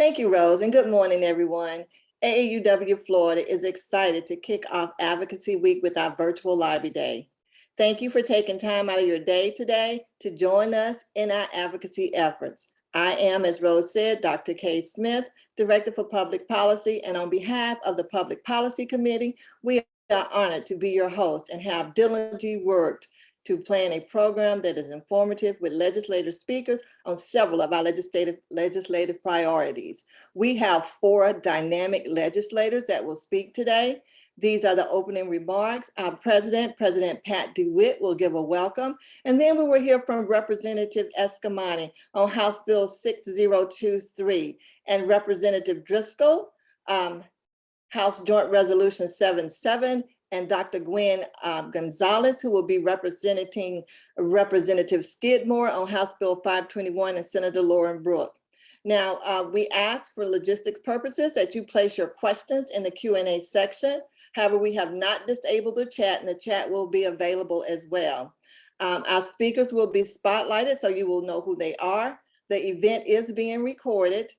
Thank you, Rose, and good morning, everyone. AAUW Florida is excited to kick off Advocacy Week with our virtual lobby day. Thank you for taking time out of your day today to join us in our advocacy efforts. I am, as Rose said, Dr. Kay Smith, Director for Public Policy, and on behalf of the Public Policy Committee, we are honored to be your host and have diligently worked to plan a program that is informative with legislative speakers on several of our legislative priorities. We have 4 dynamic legislators that will speak today. These are the opening remarks. Our President Pat DeWitt, will give a welcome. And then we will hear from Representative Eskamani on House Bill 6023 and Representative Driscoll, House Joint Resolution 77, and Dr. Gwen Gonzalez, who will be representing Representative Skidmore on House Bill 521 and Senator Lauren Brooke. Now, we ask for logistics purposes that you place your questions in the Q&A section. However, we have not disabled the chat, and the chat will be available as well. Our speakers will be spotlighted so you will know who they are. The event is being recorded.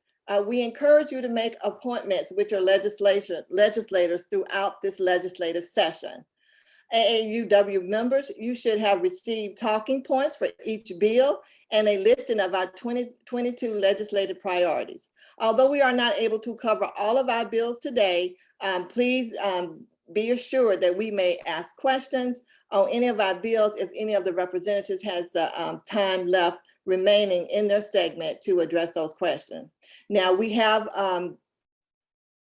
We encourage you to make appointments with your legislators throughout this legislative session. AAUW members, you should have received talking points for each bill and a listing of our 2022 legislative priorities. Although we are not able to cover all of our bills today, please be assured that we may ask questions on any of our bills if any of the representatives has the time left remaining in their segment to address those questions. Now, we have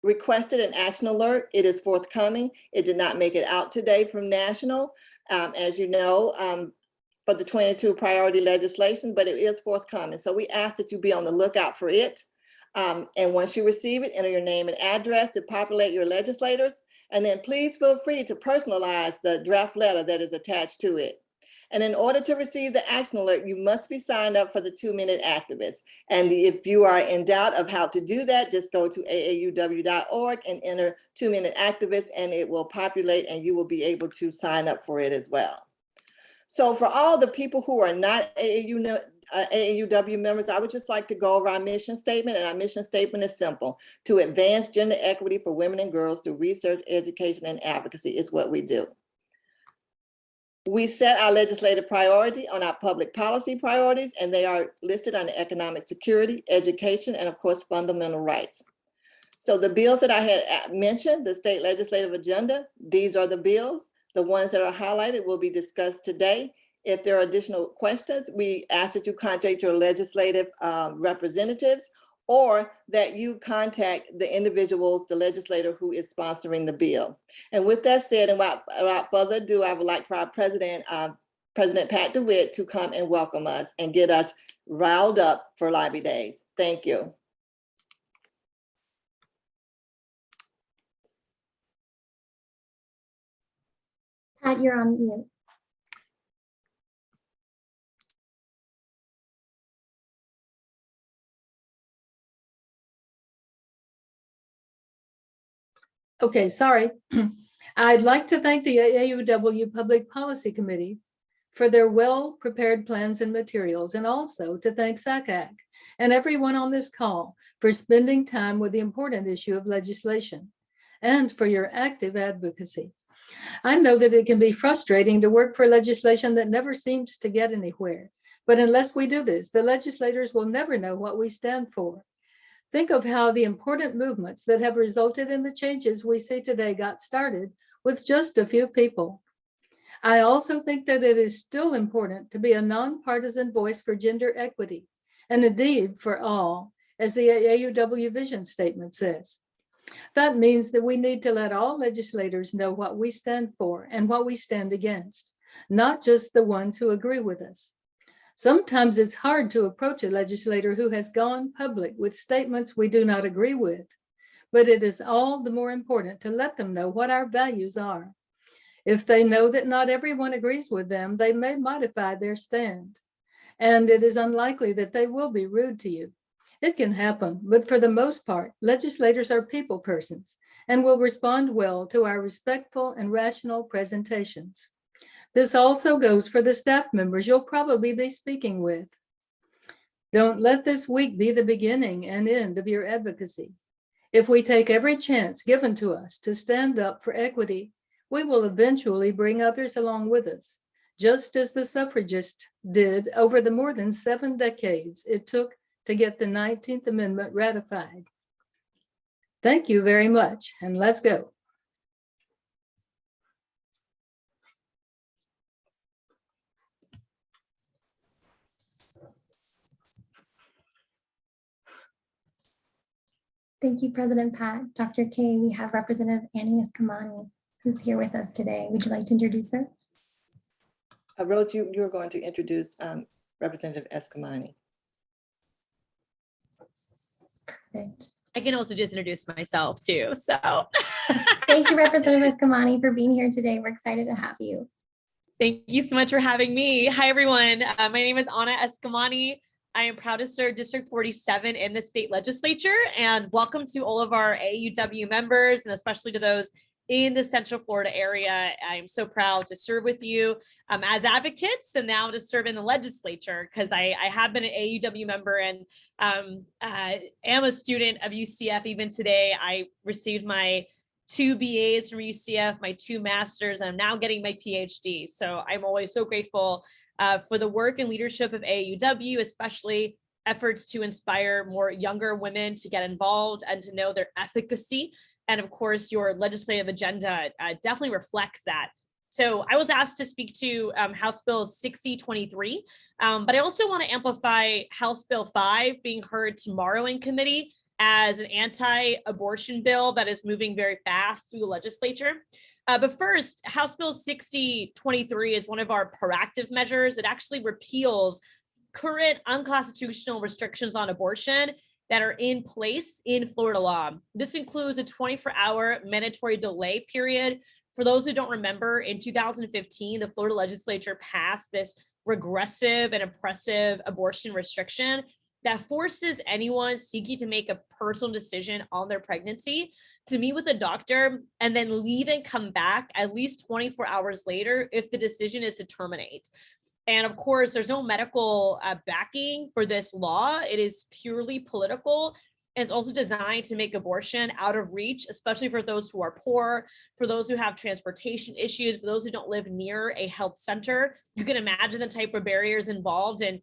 requested an action alert. It is forthcoming. It did not make it out today from National, as you know, for the 22 priority legislation, but it is forthcoming. So we ask that you be on the lookout for it. And once you receive it, enter your name and address to populate your legislators. And then please feel free to personalize the draft letter that is attached to it. And in order to receive the action alert, you must be signed up for the 2-minute activist. And if you are in doubt of how to do that, just go to aauw.org and enter 2-minute activist, and it will populate and you will be able to sign up for it as well. So for all the people who are not AAUW members, I would just like to go over our mission statement. And our mission statement is simple: to advance gender equity for women and girls through research, education, and advocacy is what we do. We set our legislative priority on our public policy priorities, and they are listed under economic security, education, and of course, fundamental rights. So the bills that I had mentioned, the state legislative agenda, these are the bills. The ones that are highlighted will be discussed today. If there are additional questions, we ask that you contact your legislative representatives, or that you contact the individuals, the legislator who is sponsoring the bill. And with that said, and without further ado, I would like for our President Pat DeWitt to come and welcome us and get us riled up for lobby days. Thank you. Pat, you're on mute. Okay, sorry. I'd like to thank the AAUW Public Policy Committee for their well-prepared plans and materials, and also to thank SACAC and everyone on this call for spending time with the important issue of legislation and for your active advocacy. I know that it can be frustrating to work for legislation that never seems to get anywhere, but unless we do this, the legislators will never know what we stand for. Think of how the important movements that have resulted in the changes we see today got started with just a few people. I also think that it is still important to be a nonpartisan voice for gender equity, and indeed for all, as the AAUW vision statement says. That means that we need to let all legislators know what we stand for and what we stand against, not just the ones who agree with us. Sometimes it's hard to approach a legislator who has gone public with statements we do not agree with, but it is all the more important to let them know what our values are. If they know that not everyone agrees with them, they may modify their stand, and it is unlikely that they will be rude to you. It can happen, but for the most part, legislators are people persons and will respond well to our respectful and rational presentations. This also goes for the staff members you'll probably be speaking with. Don't let this week be the beginning and end of your advocacy. If we take every chance given to us to stand up for equity, we will eventually bring others along with us, just as the suffragists did over the more than 7 decades it took to get the 19th Amendment ratified. Thank you very much, and let's go. Thank you, President Pat. Dr. K, we have Representative Annie Eskamani, who's here with us today. Would you like to introduce her? Rose, you were going to introduce Representative Eskamani. Perfect. I can also just introduce myself too. So Thank you, Representative Eskamani, for being here today. We're excited to have you. thank you so much for having me. Hi, everyone. My name is Anna Eskamani. I am proud to serve District 47 in the state legislature, and welcome to all of our AAUW members, and especially to those in the Central Florida area. I am so proud to serve with you as advocates, and now to serve in the legislature, because I have been an AAUW member and am a student of UCF. Even today, I received my 2 BAs from UCF, my 2 masters, and I'm now getting my PhD. So I'm always so grateful for the work and leadership of AAUW, especially efforts to inspire more younger women to get involved and to know their efficacy. And of course, your legislative agenda definitely reflects that. So I was asked to speak to House Bill 6023, but I also want to amplify House Bill 5 being heard tomorrow in committee as an anti-abortion bill that is moving very fast through the legislature. But first, House Bill 6023 is one of our proactive measures. It actually repeals current unconstitutional restrictions on abortion that are in place in Florida law. This includes a 24-hour mandatory delay period. For those who don't remember, in 2015, the Florida legislature passed this regressive and oppressive abortion restriction that forces anyone seeking to make a personal decision on their pregnancy to meet with a doctor and then leave and come back at least 24 hours later if the decision is to terminate. And of course, there's no medical backing for this law. It is purely political. And it's also designed to make abortion out of reach, especially for those who are poor, for those who have transportation issues, for those who don't live near a health center. You can imagine the type of barriers involved in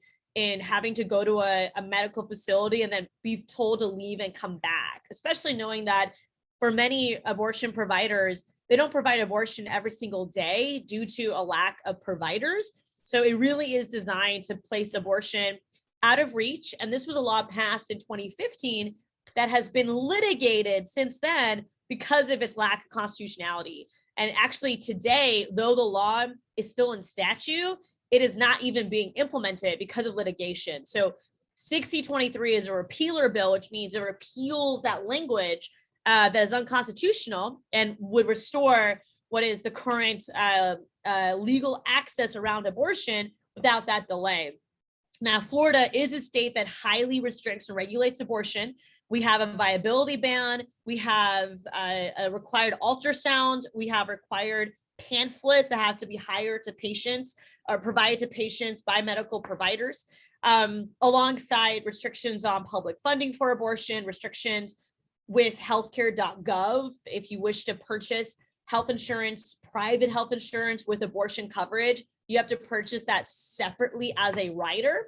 having to go to a medical facility and then be told to leave and come back, especially knowing that for many abortion providers, they don't provide abortion every single day due to a lack of providers. So it really is designed to place abortion out of reach. And this was a law passed in 2015 that has been litigated since then because of its lack of constitutionality. And actually today, though the law is still in statute, it is not even being implemented because of litigation. So 6023 is a repealer bill, which means it repeals that language that is unconstitutional and would restore what is the current legal access around abortion without that delay. Now, Florida is a state that highly restricts and regulates abortion. We have a viability ban. We have a required ultrasound. We have required pamphlets that have to be hired to patients or provided to patients by medical providers, alongside restrictions on public funding for abortion, restrictions with healthcare.gov. If you wish to purchase health insurance, private health insurance with abortion coverage, you have to purchase that separately as a rider.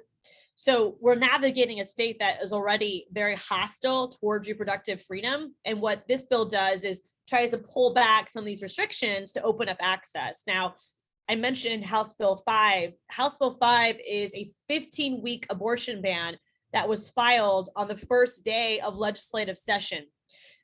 So we're navigating a state that is already very hostile towards reproductive freedom. And what this bill does is tries to pull back some of these restrictions to open up access. Now, I mentioned House Bill 5. House Bill 5 is a 15-week abortion ban that was filed on the first day of legislative session.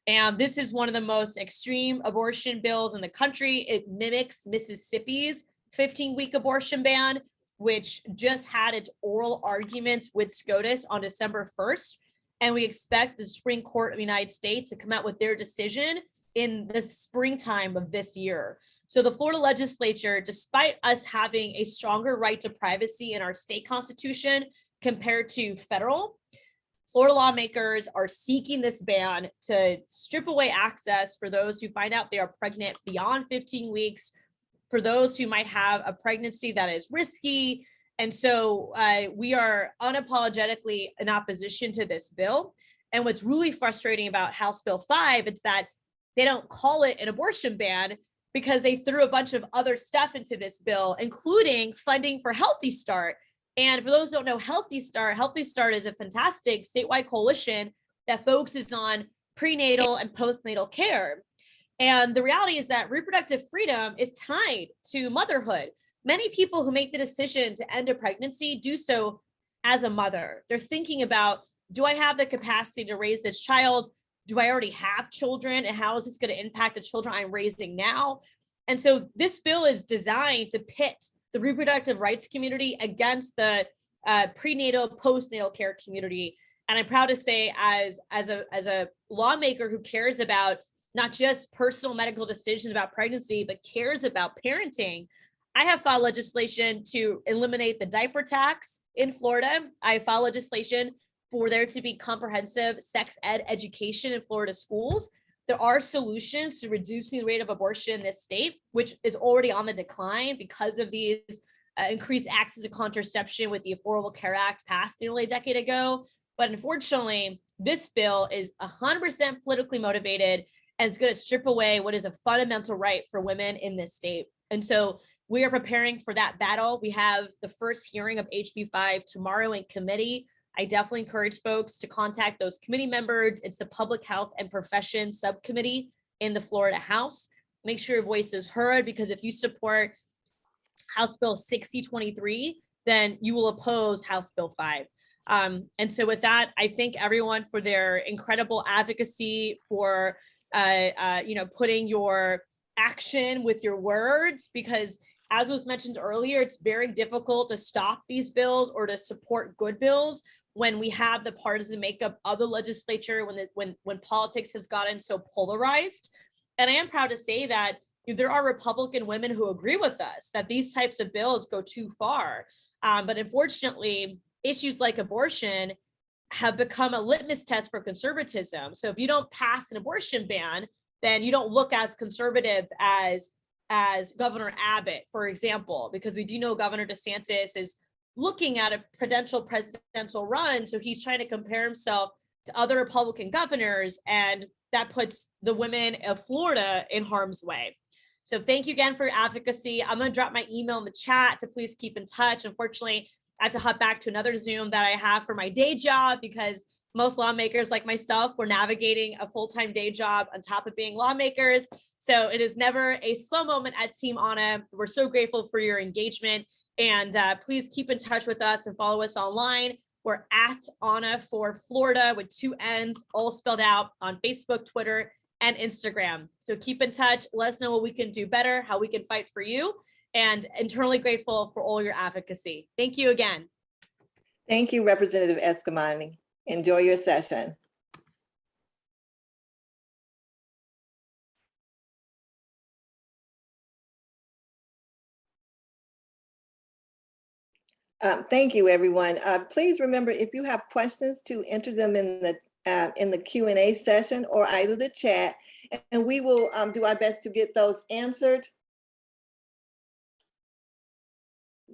And this is one of the most extreme abortion bills in the country. It mimics Mississippi's 15-week abortion ban, which just had its oral arguments with SCOTUS on December 1st. And we expect the Supreme Court of the United States to come out with their decision in the springtime of this year. So the Florida legislature, despite us having a stronger right to privacy in our state constitution compared to federal, Florida lawmakers are seeking this ban to strip away access for those who find out they are pregnant beyond 15 weeks, for those who might have a pregnancy that is risky And so we are unapologetically in opposition to this bill. And what's really frustrating about House Bill 5 is that they don't call it an abortion ban because they threw a bunch of other stuff into this bill, including funding for Healthy Start. And for those who don't know Healthy Start is a fantastic statewide coalition that focuses on prenatal and postnatal care. And the reality is that reproductive freedom is tied to motherhood. Many people who make the decision to end a pregnancy do so as a mother. They're thinking about, do I have the capacity to raise this child? Do I already have children? And how is this going to impact the children I'm raising now? And so this bill is designed to pit the reproductive rights community against the prenatal, postnatal care community. And I'm proud to say, as a lawmaker who cares about not just personal medical decisions about pregnancy, but cares about parenting, I have filed legislation to eliminate the diaper tax in Florida. I filed legislation for there to be comprehensive sex ed education in Florida schools. There are solutions to reducing the rate of abortion in this state, which is already on the decline because of these increased access to contraception with the Affordable Care Act passed nearly a decade ago. But unfortunately, this bill is 100% politically motivated, and it's going to strip away what is a fundamental right for women in this state. And so we are preparing for that battle. We have the first hearing of HB 5 tomorrow in committee. I definitely encourage folks to contact those committee members. It's the Public Health and Profession Subcommittee in the Florida House. Make sure your voice is heard, because if you support House Bill 6023, then you will oppose House Bill 5. And so with that, I thank everyone for their incredible advocacy, for putting your action with your words, because as was mentioned earlier, it's very difficult to stop these bills or to support good bills when we have the partisan makeup of the legislature, when politics has gotten so polarized. And I am proud to say that there are Republican women who agree with us that these types of bills go too far. But unfortunately, issues like abortion have become a litmus test for conservatism. So if you don't pass an abortion ban, then you don't look as conservative as Governor Abbott, for example, because we do know Governor DeSantis is looking at a potential presidential run. So he's trying to compare himself to other Republican governors, and that puts the women of Florida in harm's way. So thank you again for your advocacy. I'm going to drop my email in the chat to please keep in touch. Unfortunately, I have to hop back to another Zoom that I have for my day job, because most lawmakers like myself were navigating a full-time day job on top of being lawmakers. So it is never a slow moment at Team Anna. We're so grateful for your engagement, and please keep in touch with us and follow us online. We're at Anna for Florida with 2 N's, all spelled out, on Facebook, Twitter, and Instagram. So keep in touch. Let us know what we can do better, how we can fight for you, and internally grateful for all your advocacy. Thank you again. Thank you, Representative Eskamani. Enjoy your session. Thank you, everyone. Please remember, if you have questions, to enter them in the Q&A session or either the chat, and we will do our best to get those answered.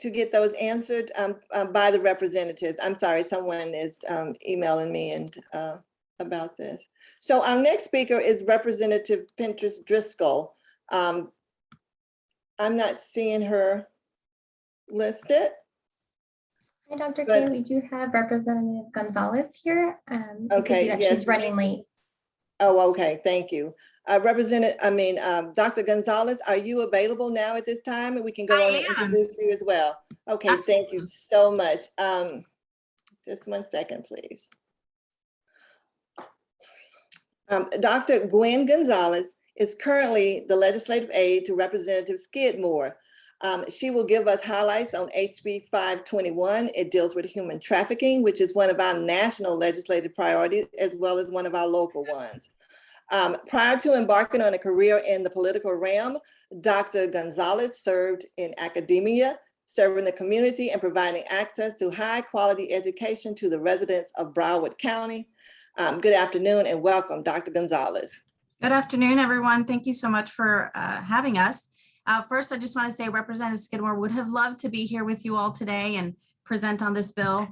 By the representatives. I'm sorry, someone is emailing me and about this. So our next speaker is Representative Pinterest Driscoll. I'm not seeing her listed. Hi, Dr. Kay. We do have Representative Gonzalez here. Okay, yes. She's running late. Oh, okay, thank you. Dr. Gonzalez, are you available now at this time? And we can go on and introduce you as well. Okay, absolutely. Thank you so much. Just 1 second, please. Dr. Gwen Gonzalez is currently the legislative aide to Representative Skidmore. She will give us highlights on HB 521. It deals with human trafficking, which is one of our national legislative priorities, as well as one of our local ones. Prior to embarking on a career in the political realm, Dr. Gonzalez served in academia, serving the community and providing access to high quality education to the residents of Broward County. Good afternoon and welcome, Dr. Gonzalez. Good afternoon, everyone. Thank you so much for having us. First, I just want to say Representative Skidmore would have loved to be here with you all today and present on this bill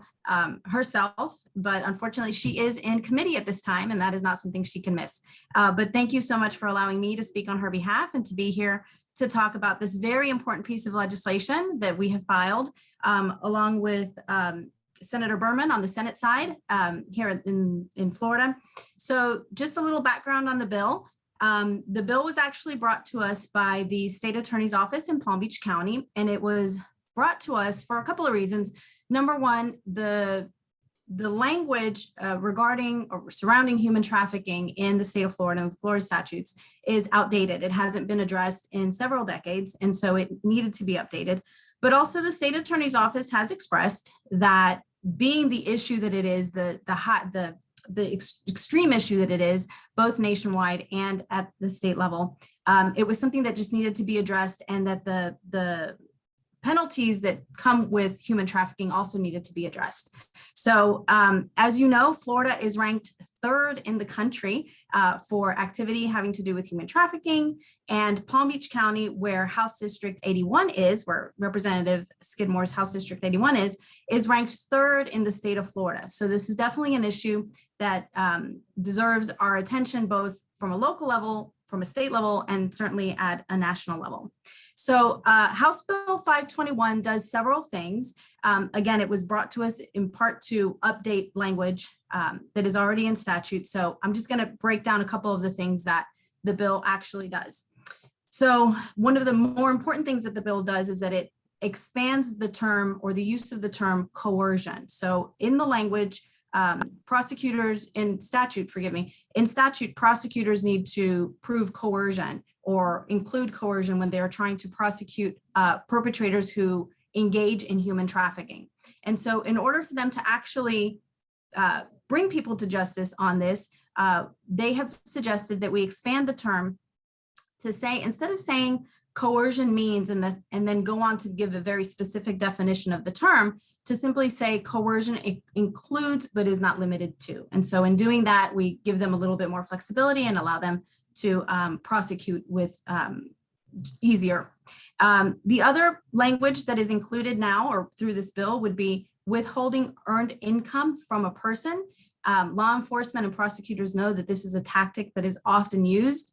herself, but unfortunately she is in committee at this time and that is not something she can miss. But thank you so much for allowing me to speak on her behalf and to be here to talk about this very important piece of legislation that we have filed along with Senator Berman on the Senate side here in Florida. So just a little background on the bill. The bill was actually brought to us by the State Attorney's Office in Palm Beach County, and it was brought to us for a couple of reasons. Number one, the language regarding or surrounding human trafficking in the state of Florida and Florida statutes is outdated. It hasn't been addressed in several decades, and so it needed to be updated. But also the State Attorney's Office has expressed that being the issue that it is, the extreme issue that it is, both nationwide and at the state level, it was something that just needed to be addressed, and that the penalties that come with human trafficking also needed to be addressed. So as you know, Florida is ranked 3rd in the country for activity having to do with human trafficking, and Palm Beach County, where House District 81 is, where Representative Skidmore's House District 81 is ranked 3rd in the state of Florida. So this is definitely an issue that deserves our attention, both from a local level, from a state level, and certainly at a national level. So House Bill 521 does several things. Again, it was brought to us in part to update language that is already in statute. So I'm just going to break down a couple of the things that the bill actually does. So one of the more important things that the bill does is that it expands the term, or the use of the term, coercion. So in the language, prosecutors in statute, prosecutors need to prove coercion or include coercion when they are trying to prosecute perpetrators who engage in human trafficking. And so in order for them to actually bring people to justice on this, they have suggested that we expand the term to say, instead of saying coercion means and then go on to give a very specific definition of the term, to simply say coercion includes but is not limited to. And so in doing that, we give them a little bit more flexibility and allow them to prosecute with easier. The other language that is included now or through this bill would be withholding earned income from a person. Law enforcement and prosecutors know that this is a tactic that is often used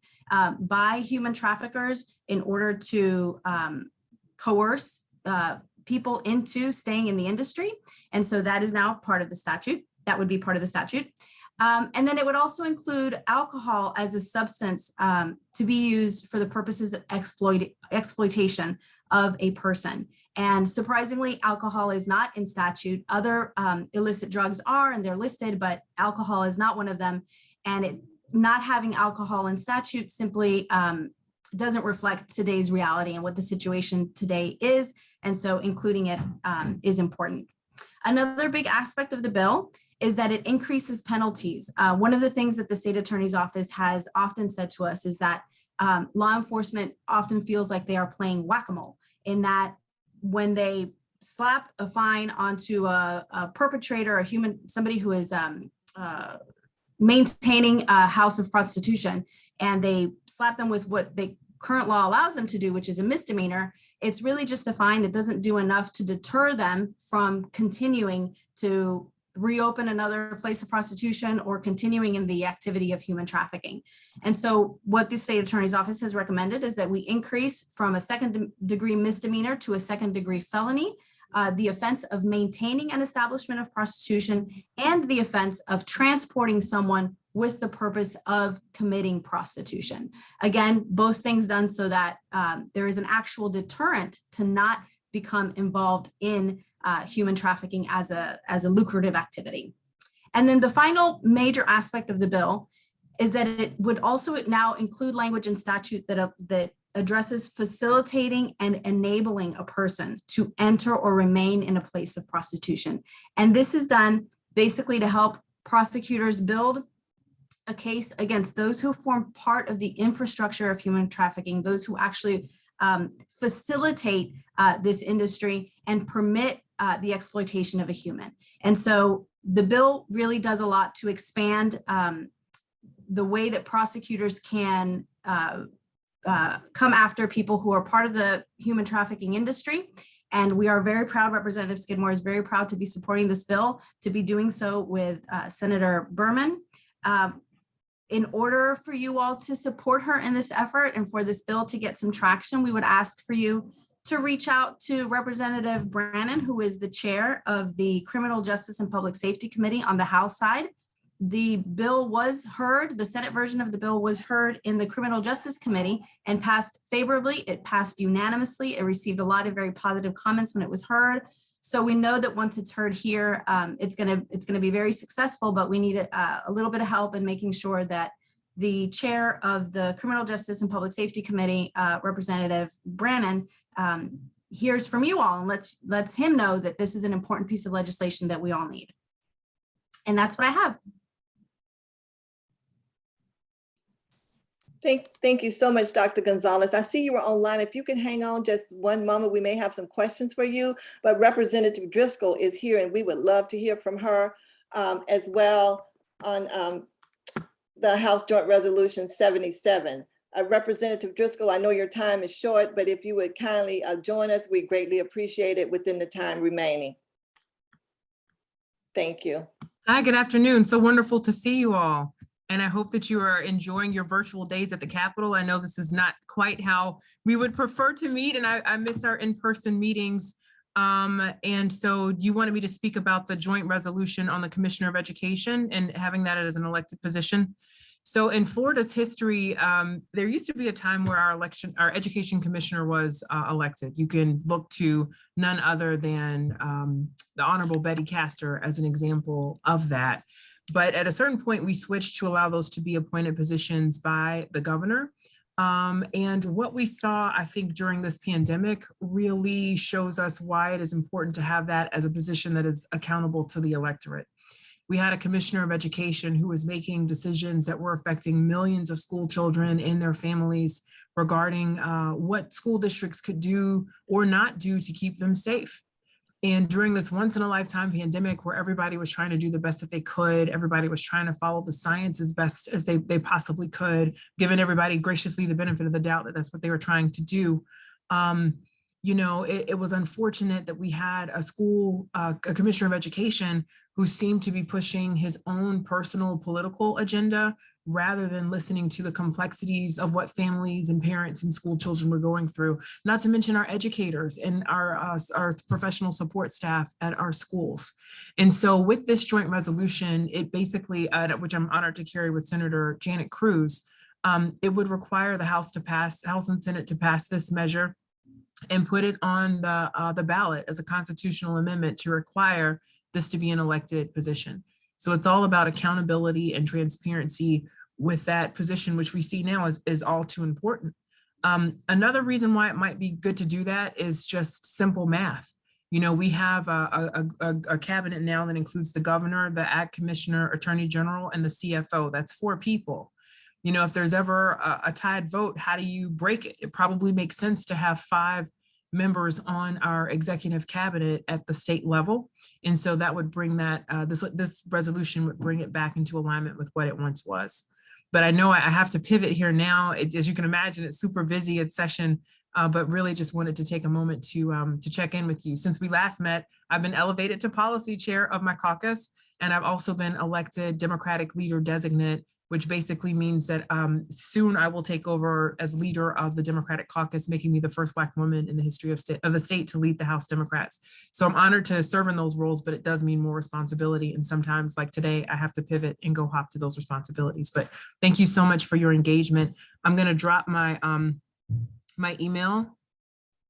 by human traffickers in order to coerce people into staying in the industry. And so that is now part of the statute. That would be part of the statute. And then it would also include alcohol as a substance to be used for the purposes of exploitation of a person. And surprisingly, alcohol is not in statute. Other illicit drugs are, and they're listed, but alcohol is not one of them. And not having alcohol in statute simply doesn't reflect today's reality and what the situation today is. And so including it is important. Another big aspect of the bill is that it increases penalties. One of the things that the State Attorney's Office has often said to us is that law enforcement often feels like they are playing whack-a-mole, in that when they slap a fine onto a perpetrator, somebody who is maintaining a house of prostitution, and they slap them with what the current law allows them to do, which is a misdemeanor, it's really just a fine. It doesn't do enough to deter them from continuing to reopen another place of prostitution or continuing in the activity of human trafficking. And so what the State Attorney's Office has recommended is that we increase from a second-degree misdemeanor to a second-degree felony the offense of maintaining an establishment of prostitution and the offense of transporting someone with the purpose of committing prostitution. Again, both things done so that there is an actual deterrent to not become involved in human trafficking as a lucrative activity. And then the final major aspect of the bill is that it would also now include language in statute that addresses facilitating and enabling a person to enter or remain in a place of prostitution. And this is done basically to help prosecutors build a case against those who form part of the infrastructure of human trafficking, those who actually facilitate this industry and permit the exploitation of a human. And so the bill really does a lot to expand the way that prosecutors can come after people who are part of the human trafficking industry. And we are very proud, Representative Skidmore is very proud to be supporting this bill, to be doing so with Senator Berman. In order for you all to support her in this effort and for this bill to get some traction, we would ask for you to reach out to Representative Brannon, who is the chair of the Criminal Justice and Public Safety Committee on the House side. The bill was heard, the Senate version of the bill was heard in the Criminal Justice Committee and passed favorably. It passed unanimously. It received a lot of very positive comments when it was heard. So we know that once it's heard here, it's gonna be very successful, but we need a little bit of help in making sure that the chair of the Criminal Justice and Public Safety Committee, Representative Brannon, hears from you all and lets him know that this is an important piece of legislation that we all need. And that's what I have. Thank you so much, Dr. Gonzalez. I see you were online. If you can hang on just one moment, we may have some questions for you, but Representative Driscoll is here and we would love to hear from her as well on the House Joint Resolution 77. Representative Driscoll, I know your time is short, but if you would kindly join us, we greatly appreciate it within the time remaining. Thank you. Hi, good afternoon. So wonderful to see you all. And I hope that you are enjoying your virtual days at the Capitol. I know this is not quite how we would prefer to meet, and I miss our in-person meetings. And so you wanted me to speak about the joint resolution on the Commissioner of Education and having that as an elected position. So in Florida's history, there used to be a time where our education commissioner was elected. You can look to none other than the Honorable Betty Castor as an example of that. But at a certain point, we switched to allow those to be appointed positions by the governor. And what we saw, I think, during this pandemic really shows us why it is important to have that as a position that is accountable to the electorate. We had a commissioner of education who was making decisions that were affecting millions of school children and their families regarding what school districts could do or not do to keep them safe. And during this once in a lifetime pandemic where everybody was trying to do the best that they could, everybody was trying to follow the science as best as they possibly could, giving everybody graciously the benefit of the doubt that that's what they were trying to do. You know, it was unfortunate that we had a commissioner of education who seemed to be pushing his own personal political agenda rather than listening to the complexities of what families and parents and school children were going through, not to mention our educators and our professional support staff at our schools. And so with this joint resolution, it basically, which I'm honored to carry with Senator Janet Cruz, it would require the House and Senate to pass this measure and put it on the ballot as a constitutional amendment to require this to be an elected position. So it's all about accountability and transparency with that position, which we see now is all too important. Another reason why it might be good to do that is just simple math. You know, we have a cabinet now that includes the governor, the ag commissioner, attorney general, and the CFO. That's 4 people. You know, if there's ever a tied vote, how do you break it? It probably makes sense to have 5 members on our executive cabinet at the state level. And so that would bring that, this resolution would bring it back into alignment with what it once was. But I know I have to pivot here now. As you can imagine, it's super busy at session, but really just wanted to take a moment to check in with you. Since we last met, I've been elevated to policy chair of my caucus, and I've also been elected Democratic leader designate, which basically means that soon I will take over as leader of the Democratic caucus, making me the first Black woman in the history of the state to lead the House Democrats. So I'm honored to serve in those roles, but it does mean more responsibility. And sometimes, like today, I have to pivot and go hop to those responsibilities. But thank you so much for your engagement. I'm gonna drop my, my email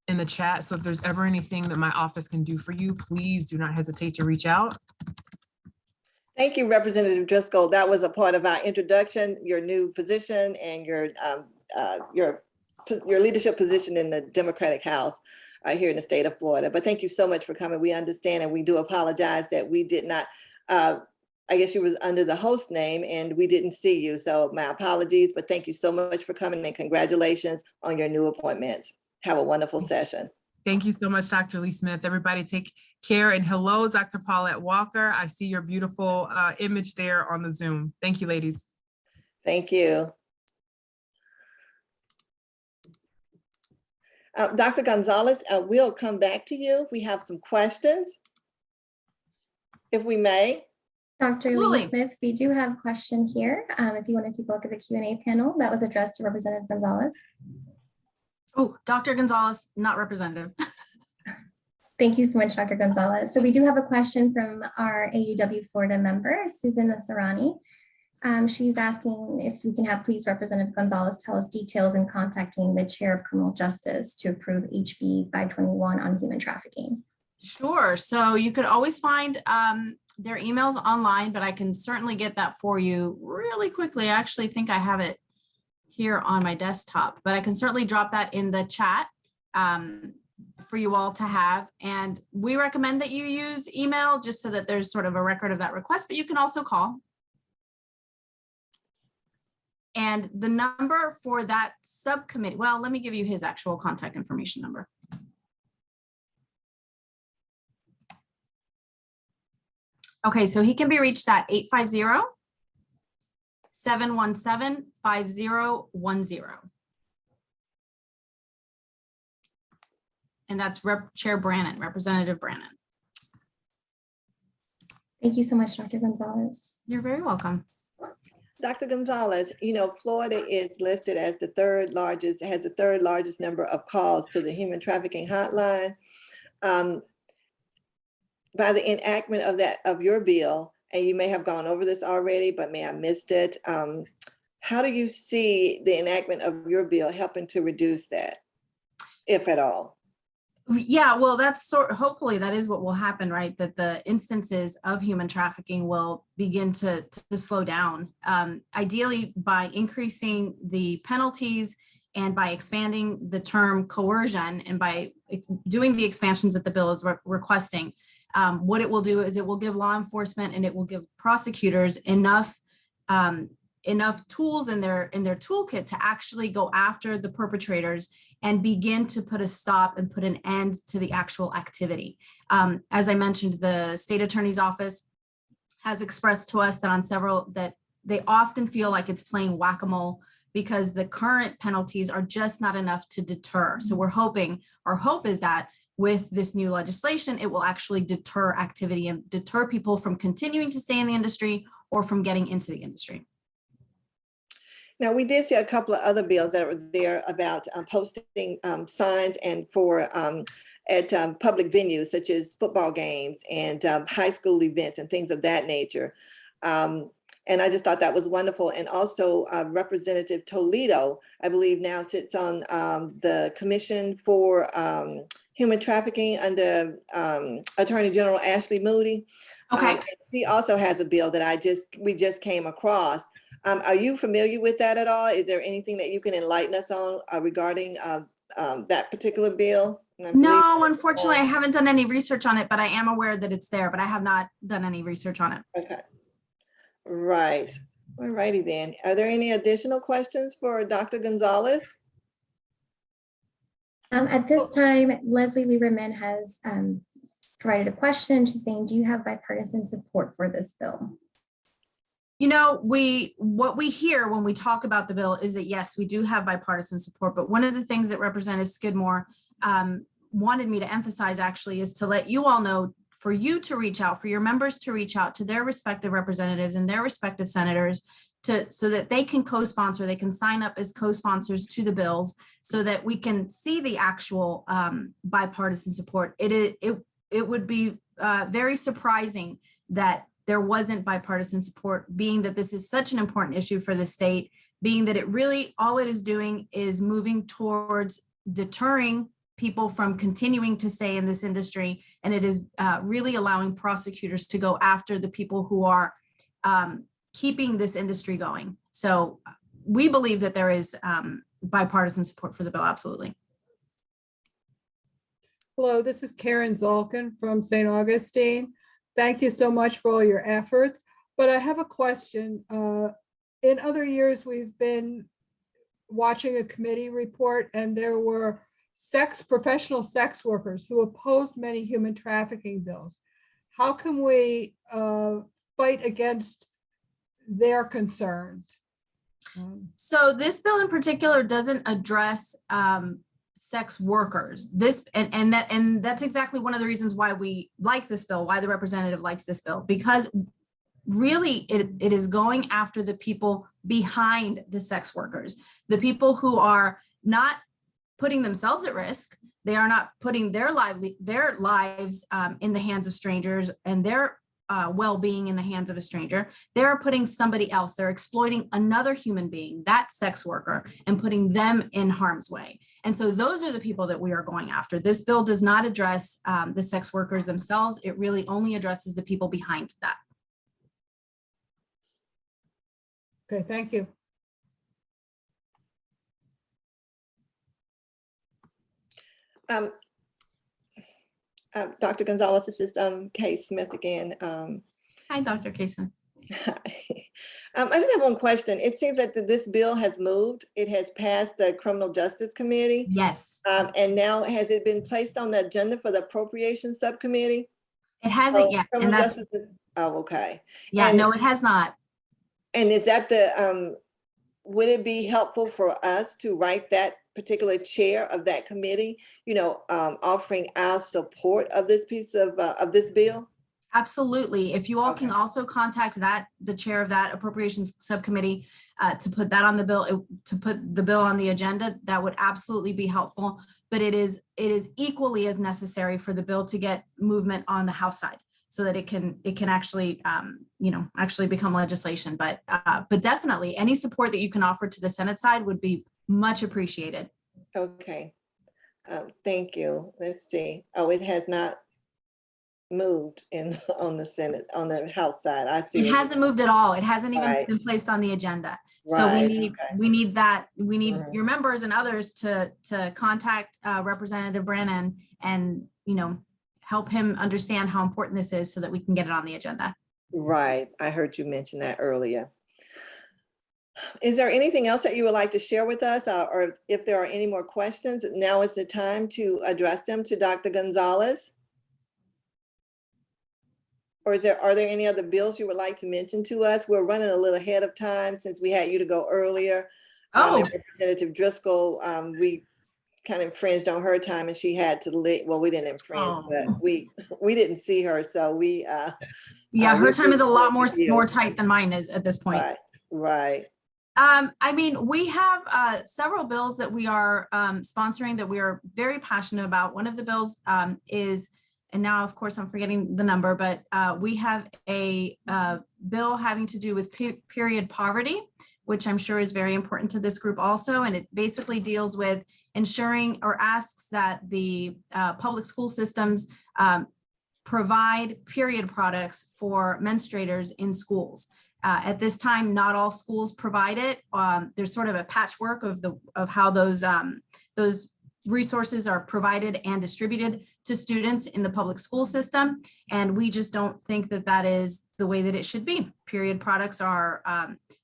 in the chat. So if there's ever anything that my office can do for you, please do not hesitate to reach out. Thank you, Representative Driscoll. That was a part of our introduction, your new position and your leadership position in the Democratic House here in the state of Florida. But thank you so much for coming. We understand, and we do apologize that we did not, I guess you was under the host name and we didn't see you. So my apologies, but thank you so much for coming and congratulations on your new appointment. Have a wonderful session. Thank you so much, Dr. Lee Smith. Everybody take care, and hello, Dr. Paulette Walker. I see your beautiful image there on the Zoom. Thank you, ladies. Thank you. Dr. Gonzalez, we'll come back to you if we have some questions, if we may. Dr. Absolutely. Lee Smith, we do have a question here. If you want to take a look at the Q&A panel that was addressed to Representative Gonzalez. Oh, Dr. Gonzalez, not representative. Thank you so much, Dr. Gonzalez. So we do have a question from our AUW Florida member, Susan Nasarani. She's asking if we can have please Representative Gonzalez tell us details in contacting the Chair of Criminal Justice to approve HB 521 on human trafficking. Sure. So you could always find their emails online, but I can certainly get that for you really quickly. I actually think I have it here on my desktop, but I can certainly drop that in the chat for you all to have. And we recommend that you use email just so that there's sort of a record of that request, but you can also call. And the number for that subcommittee, well, let me give you his actual contact information number. Okay, so he can be reached at 850-717-5010. And that's Chair Brannon, Representative Brannon. Thank you so much, Dr. Gonzalez. You're very welcome. Dr. Gonzalez, you know, Florida is listed as the third largest, has the third largest number of calls to the human trafficking hotline. By the enactment of your bill, and you may have gone over this already, but may have missed it. How do you see the enactment of your bill helping to reduce that, if at all? Yeah, well, hopefully that is what will happen, right? That the instances of human trafficking will begin to slow down. Ideally, by increasing the penalties and by expanding the term coercion and by doing the expansions that the bill is requesting, what it will do is it will give law enforcement and it will give prosecutors enough tools in their toolkit to actually go after the perpetrators and begin to put a stop and put an end to the actual activity. As I mentioned, the state attorney's office has expressed to us that they often feel like it's playing whack-a-mole because the current penalties are just not enough to deter. So we're hoping, our hope is that with this new legislation, it will actually deter activity and deter people from continuing to stay in the industry or from getting into the industry. Now, we did see a couple of other bills that were there about posting signs and for at public venues such as football games and high school events and things of that nature. And I just thought that was wonderful. And also Representative Toledo, I believe now sits on the Commission for Human Trafficking under Attorney General Ashley Moody. Okay. She also has a bill that we just came across. Are you familiar with that at all? Is there anything that you can enlighten us on regarding that particular bill? No, unfortunately, I haven't done any research on it, but I am aware that it's there, but I have not done any research on it. Okay. Right. All righty then. Are there any additional questions for Dr. Gonzalez? At this time, Leslie Lieberman has provided a question. She's saying, do you have bipartisan support for this bill? You know, what we hear when we talk about the bill is that, yes, we do have bipartisan support. But one of the things that Representative Skidmore wanted me to emphasize actually is to let you all know, for you to reach out, for your members to reach out to their respective representatives and their respective senators so that they can co-sponsor, they can sign up as co-sponsors to the bills so that we can see the actual bipartisan support. It would be very surprising that there wasn't bipartisan support, being that this is such an important issue for the state, being that it really, all it is doing is moving towards deterring people from continuing to stay in this industry. And it is really allowing prosecutors to go after the people who are keeping this industry going. So we believe that there is bipartisan support for the bill, absolutely. Hello, this is Karen Zalkin from St. Augustine. Thank you so much for all your efforts. But I have a question. In other years, we've been watching a committee report and there were professional sex workers who opposed many human trafficking bills. How can we fight against their concerns? So this bill in particular doesn't address sex workers. This and that's exactly one of the reasons why we like this bill, why the representative likes this bill, because really it is going after the people behind the sex workers, the people who are not putting themselves at risk. They are not putting their lives in the hands of strangers and their well-being in the hands of a stranger. They're putting somebody else, they're exploiting another human being, that sex worker, and putting them in harm's way. And so those are the people that we are going after. This bill does not address the sex workers themselves. It really only addresses the people behind that. Okay, thank you. Dr. Gonzalez, this is Kate Smith again. Hi, Dr. Kaysen. I just have one question. It seems that this bill has moved. It has passed the Criminal Justice Committee. Yes. And now has it been placed on the agenda for the Appropriations Subcommittee? It hasn't yet. Criminal And that's, Justice oh, okay. yeah, And- no, it has not. And is that the, would it be helpful for us to write that particular chair of that committee, you know, offering our support of this piece of this bill? Absolutely. If you all can Okay. also contact the chair of that appropriations subcommittee to put that on the bill, to put the bill on the agenda, that would absolutely be helpful. But it is equally as necessary for the bill to get movement on the House side, so that it can actually, actually become legislation. But definitely any support that you can offer to the Senate side would be much appreciated. Okay. Thank you. Let's see. Oh, it has not moved on the Senate, on the House side. I see. It hasn't moved at all. It hasn't even Right. been placed on the agenda. So Right, we okay. need that. We need Mhm. your members and others to contact Representative Brannan and, help him understand how important this is so that we can get it on the agenda. Right. I heard you mention that earlier. Is there anything else that you would like to share with us, or if there are any more questions, now is the time to address them to Dr. Gonzalez? Or are there any other bills you would like to mention to us? We're running a little ahead of time since we had you to go earlier. Oh. And Representative Driscoll, we kind of infringed on her time and she had to leave. Well, we didn't infringe, Oh. but we didn't see her. So we, Yeah, her we time is a lot you. more tight than mine is at this point. Right. We have several bills that we are sponsoring that we are very passionate about. One of the bills is, and now of course I'm forgetting the number, but we have a bill having to do with period poverty, which I'm sure is very important to this group also. And it basically deals with ensuring, or asks that the public school systems provide period products for menstruators in schools. At this time, not all schools provide it. There's sort of a patchwork of how those resources are provided and distributed to students in the public school system. And we just don't think that that is the way that it should be. Period products are,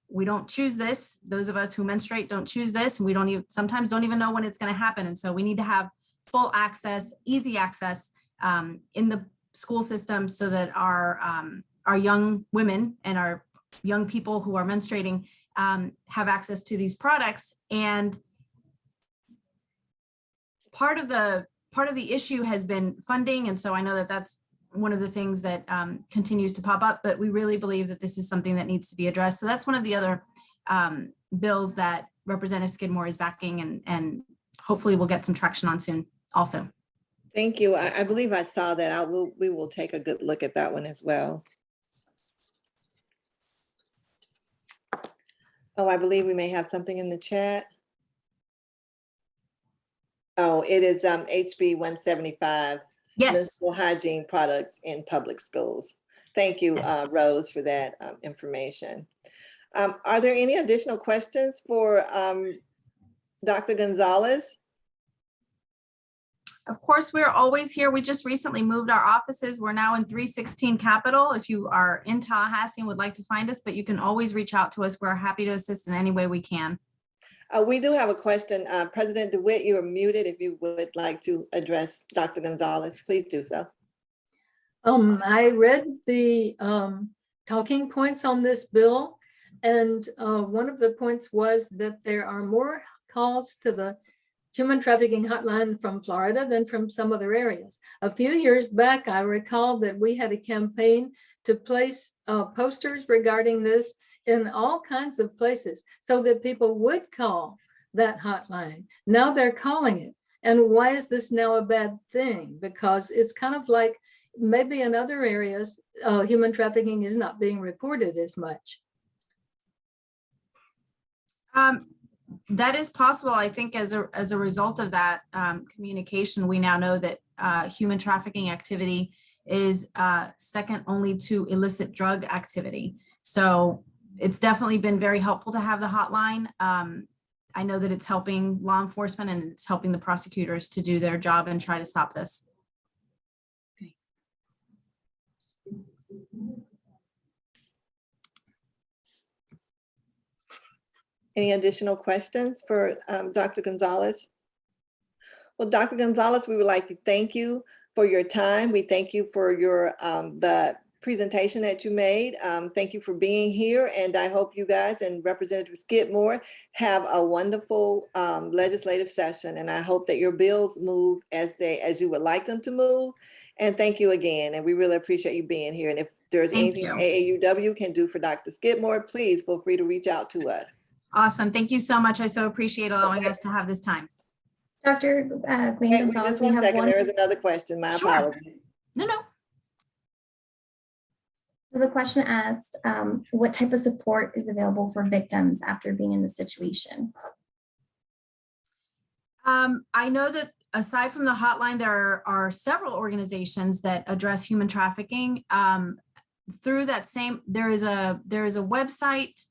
we don't choose this. Those of us who menstruate don't choose this. And we sometimes don't even know when it's going to happen. And so we need to have full access, easy access in the school system so that our young women and our young people who are menstruating have access to these products. And part of the issue has been funding. And so I know that that's one of the things that continues to pop up, but we really believe that this is something that needs to be addressed. So that's one of the other bills that Representative Skidmore is backing, and hopefully we'll get some traction on soon also. Thank you. I believe I saw that. We will take a good look at that one as well. Oh, I believe we may have something in the chat. Oh, it is HB 175. Yes. Municipal hygiene products in public schools. Thank you, Yes. Rose, for that information. Are there any additional questions for Dr. Gonzalez? Of course, we're always here. We just recently moved our offices. We're now in 316 Capitol. If you are in Tallahassee and would like to find us, but you can always reach out to us. We're happy to assist in any way we can. We do have a question. President DeWitt, you are muted. If you would like to address Dr. Gonzalez, please do so. I read the talking points on this bill, and one of the points was that there are more calls to the human trafficking hotline from Florida than from some other areas. A few years back, I recall that we had a campaign to place posters regarding this in all kinds of places so that people would call that hotline. Now they're calling it. And why is this now a bad thing? Because it's kind of like maybe in other areas, human trafficking is not being reported as much. That is possible. I think as a result of that communication, we now know that human trafficking activity is second only to illicit drug activity. So it's definitely been very helpful to have the hotline. I know that it's helping law enforcement and it's helping the prosecutors to do their job and try to stop this. Any additional questions for Dr. Gonzalez? Well, Dr. Gonzalez, we would like to thank you for your time. We thank you for your the presentation that you made. Thank you for being here, and I hope you guys and Representative Skidmore have a wonderful legislative session, and I hope that your bills move as you would like them to move. And thank you again, and we really appreciate you being here. And if there's Thank anything you. AAUW can do for Dr. Skidmore, please feel free to reach out to us. Awesome. Thank you so much. I so appreciate allowing us to have this time. Dr. Gwen Wait, Gonzalez, just we one have second, one. there is another question, my Sure. apologies. No. So the question asked, what type of support is available for victims after being in this situation? I know that aside from the hotline, there are several organizations that address human trafficking. Through that same, there is a website.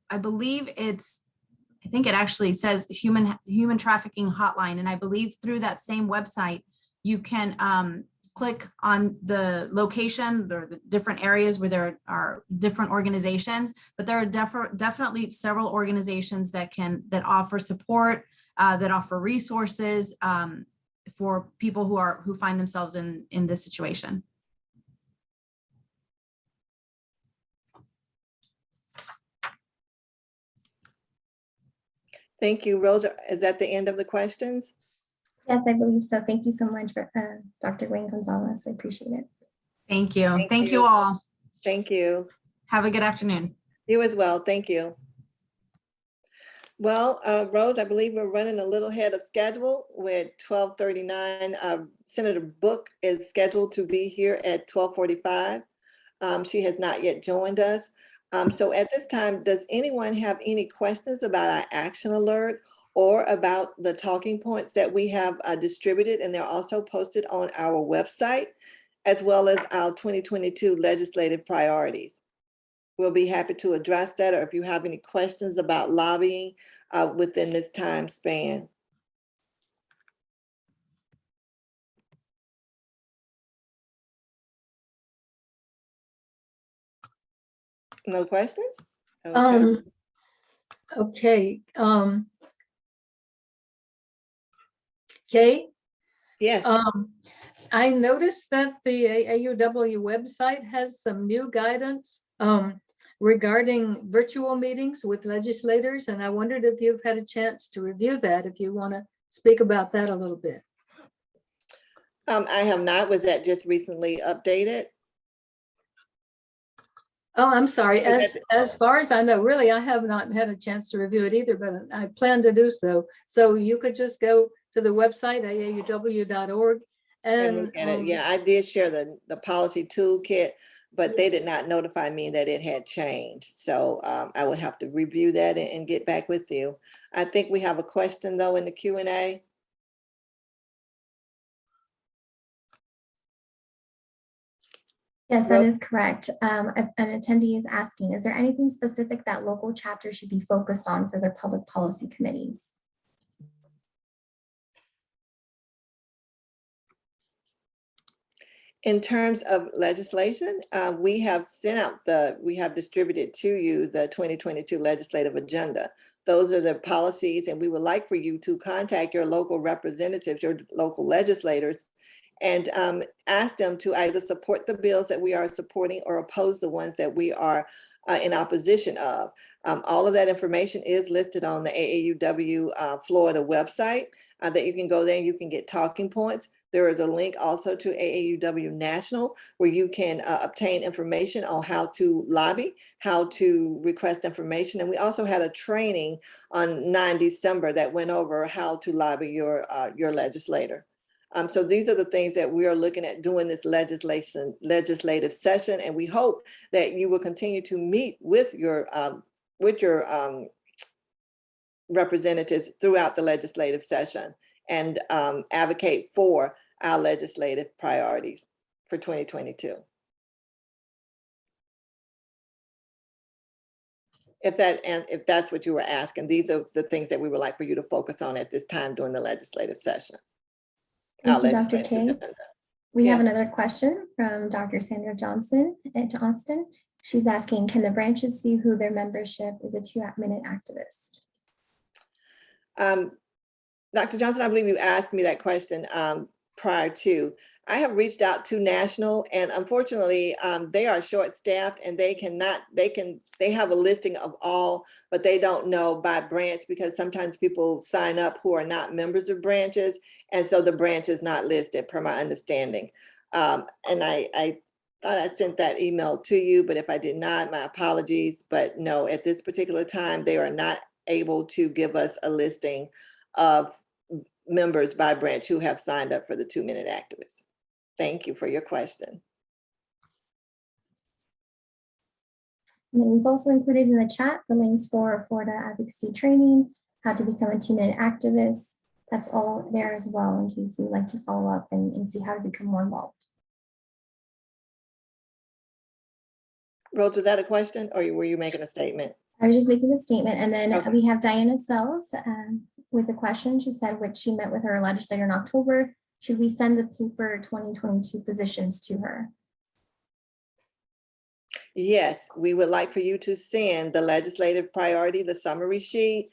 I believe I think it actually says human trafficking hotline. And I believe through that same website, you can click on the location or the different areas where there are different organizations, but there are definitely several organizations that offer support, that offer resources for people who find themselves in this situation. Thank you, Rosa. Is that the end of the questions? Yes, I believe so. Thank you so much for Dr. Gwen Gonzalez. I appreciate it. Thank you. Thank Thank you. you all. Thank you. Have a good afternoon. You as well. Thank you. Well, Rose, I believe we're running a little ahead of schedule with 12:39. Senator Book is scheduled to be here at 12:45. She has not yet joined us. So at this time, does anyone have any questions about our action alert or about the talking points that we have distributed? And they're also posted on our website, as well as our 2022 legislative priorities. We'll be happy to address that, or if you have any questions about lobbying within this time span. No questions? Okay. Okay. Kay? Yes. I noticed that the AAUW website has some new guidance regarding virtual meetings with legislators, and I wondered if you've had a chance to review that, if you want to speak about that a little bit. I have not. Was that just recently updated? Oh, I'm sorry. As far as I know, really, I have not had a chance to review it either, but I plan to do so. So you could just go to the website, aauw.org. And look at it. Yeah, I did share the policy toolkit, but they did not notify me that it had changed. So I would have to review that and get back with you. I think we have a question though in the Q&A. Yes, that is correct. An attendee is asking, is there anything specific that local chapters should be focused on for their public policy committees? In terms of legislation, we have distributed to you the 2022 legislative agenda. Those are the policies, and we would like for you to contact your local representatives, your local legislators, and ask them to either support the bills that we are supporting or oppose the ones that we are in opposition of. All of that information is listed on the AAUW Florida website. that you can go there and you can get talking points. There is a link also to AAUW National where you can obtain information on how to lobby, how to request information. And we also had a training on 9 December that went over how to lobby your legislator. So these are the things that we are looking at doing this legislative session. And we hope that you will continue to meet with your representatives throughout the legislative session and advocate for our legislative priorities for 2022. If that's what you were asking, these are the things that we would like for you to focus on at this time during the legislative session. Thank you, Dr. King. We have Yes. another question from Dr. Sandra Johnson at Austin. She's asking, can the branches see who their membership is a 2-minute activist? Dr. Johnson, I believe you asked me that question prior to. I have reached out to National, and unfortunately, they are short-staffed, and they have a listing of all, but they don't know by branch because sometimes people sign up who are not members of branches, and so the branch is not listed, per my understanding. And I thought I sent that email to you, but if I did not, my apologies. But no, at this particular time, they are not able to give us a listing of members by branch who have signed up for the 2-minute activists. Thank you for your question. And then we've also included in the chat the links for Florida advocacy training, how to become a 2-minute activist. That's all there as well in case you'd like to follow up and see how to become more involved. Rose, was that a question or were you making a statement? I was just making a statement, and then Okay. we have Diana Sells with a question. She said, which she met with her legislator in October. Should we send the paper 2022 positions to her? Yes, we would like for you to send the legislative priority, the summary sheet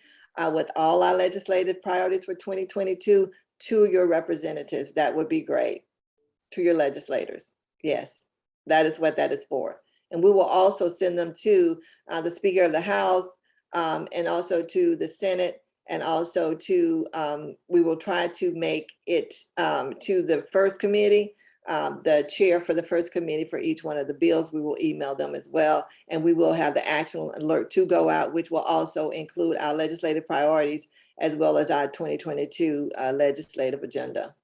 with all our legislative priorities for 2022 to your representatives. That would be great. To your legislators. Yes, that is what that is for. And we will also send them to the Speaker of the House and also to the Senate, and also to, we will try to make it to the first committee, the chair for the first committee for each one of the bills. We will email them as well. And we will have the action alert to go out, which will also include our legislative priorities as well as our 2022 legislative agenda.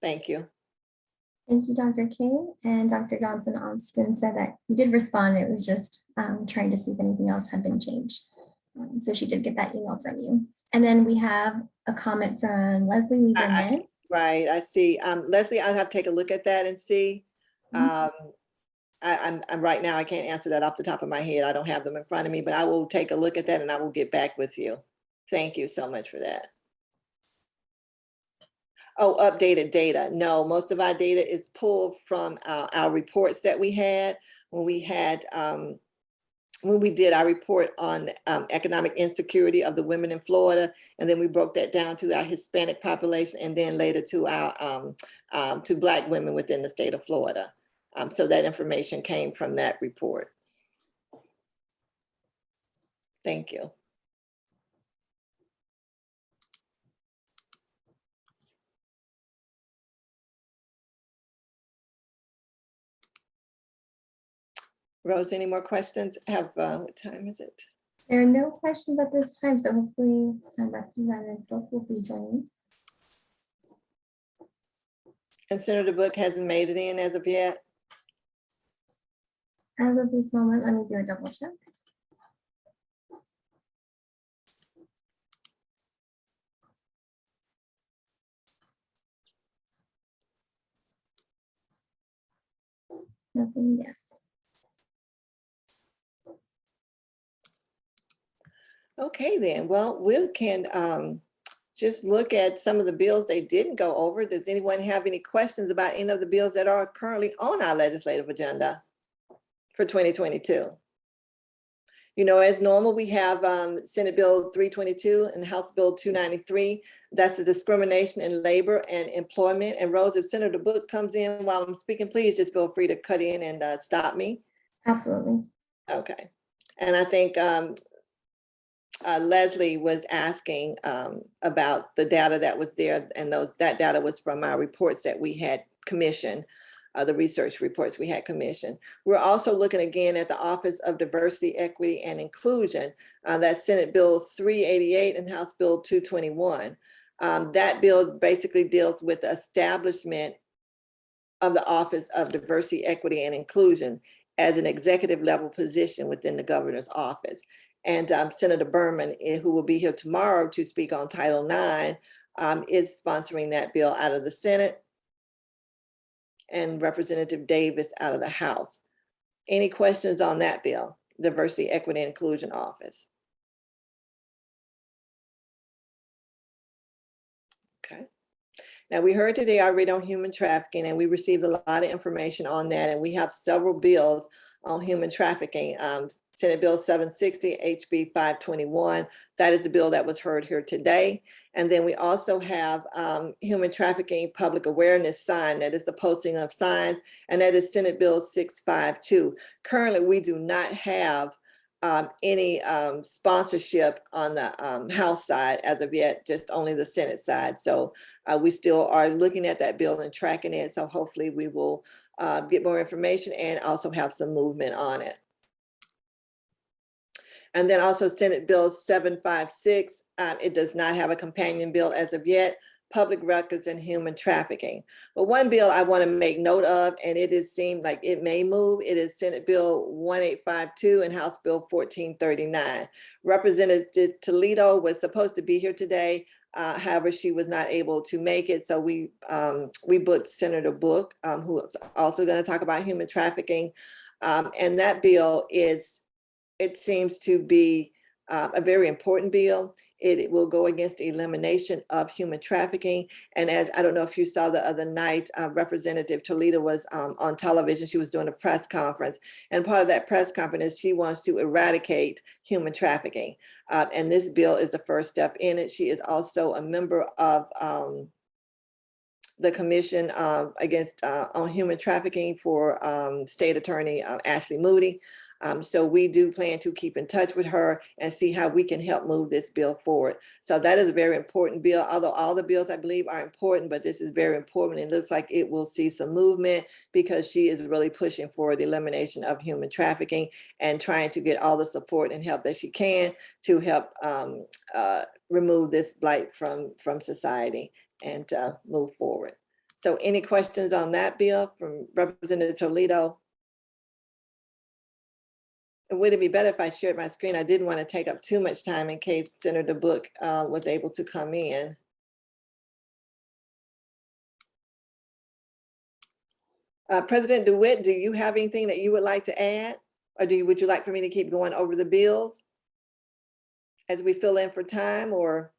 Thank you. Thank you, Dr. King. And Dr. Johnson Austin said that you did respond. It was just trying to see if anything else had been changed. So she did get that email from you. And then we have a comment from Leslie Lieberman. Right, I see. Leslie, I'll have to take a look at that and see. I'm right now, I can't answer that off the top of my head. I don't have them in front of me, but I will take a look at that and I will get back with you. Thank you so much for that. Oh, updated data. No, most of our data is pulled from our reports that we had when we did our report on economic insecurity of the women in Florida, and then we broke that down to our Hispanic population, and then later to our to Black women within the state of Florida. So that information came from that report. Thank you. Rose, any more questions? What time is it? There are no questions at this time, so hopefully Representative Book will be joining. And Senator Book hasn't made it in as of yet? As of this moment, let me do a double check. Nothing yet. Okay, then. Well, we can just look at some of the bills they didn't go over. Does anyone have any questions about any of the bills that are currently on our legislative agenda for 2022? You know, as normal, we have Senate Bill 322 and House Bill 293. That's the discrimination in labor and employment. And Rose, if Senator Book comes in while I'm speaking, please just feel free to cut in and stop me. Absolutely. Okay. And I think Leslie was asking about the data that was there, and that data was from our reports that we had commissioned, the research reports we had commissioned. We're also looking again at the Office of Diversity, Equity, and Inclusion. That's Senate Bill 388 and House Bill 221. That bill basically deals with the establishment of the Office of Diversity, Equity, and Inclusion as an executive level position within the governor's office. And Senator Berman, who will be here tomorrow to speak on Title IX, is sponsoring that bill out of the Senate, and Representative Davis out of the House. Any questions on that bill, Diversity, Equity, and Inclusion Office? Okay. Now, we heard today already on human trafficking, and we received a lot of information on that, and we have several bills on human trafficking. Senate Bill 760, HB 521, that is the bill that was heard here today. And then we also have human trafficking public awareness sign, that is the posting of signs, and that is Senate Bill 652. Currently, we do not have any sponsorship on the House side as of yet, just only the Senate side. So we still are looking at that bill and tracking it. So hopefully we will get more information and also have some movement on it. And then also Senate Bill 756, it does not have a companion bill as of yet, public records and human trafficking. But one bill I want to make note of, and it is seemed like it may move, it is Senate Bill 1852 and House Bill 1439. Representative Toledo was supposed to be here today. However, she was not able to make it. So we booked Senator Book, who is also going to talk about human trafficking. And that bill it seems to be a very important bill. It will go against the elimination of human trafficking. And as I don't know if you saw the other night, Representative Toledo was on television. She was doing a press conference. And part of that press conference is she wants to eradicate human trafficking. And this bill is the first step in it. She is also a member of the Commission against on Human Trafficking for State Attorney Ashley Moody. So we do plan to keep in touch with her and see how we can help move this bill forward. So that is a very important bill, although all the bills I believe are important, but this is very important. It looks like it will see some movement because she is really pushing for the elimination of human trafficking and trying to get all the support and help that she can to help remove this blight from society and move forward. So any questions on that bill from Representative Toledo? Would it be better if I shared my screen? I didn't want to take up too much time in case Senator Book was able to come in. President DeWitt, do you have anything that you would like to add? Or would you like for me to keep going over the bills as we fill in for time, or?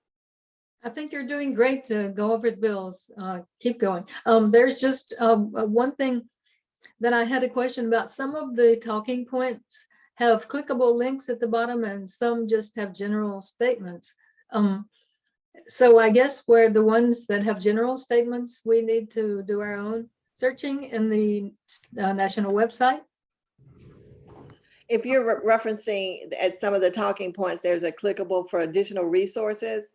I think you're doing great to go over the bills. Keep going. There's just one thing that I had a question about. Some of the talking points have clickable links at the bottom and some just have general statements. So I guess where the ones that have general statements, we need to do our own searching in the national website. If you're referencing at some of the talking points, there's a clickable for additional resources.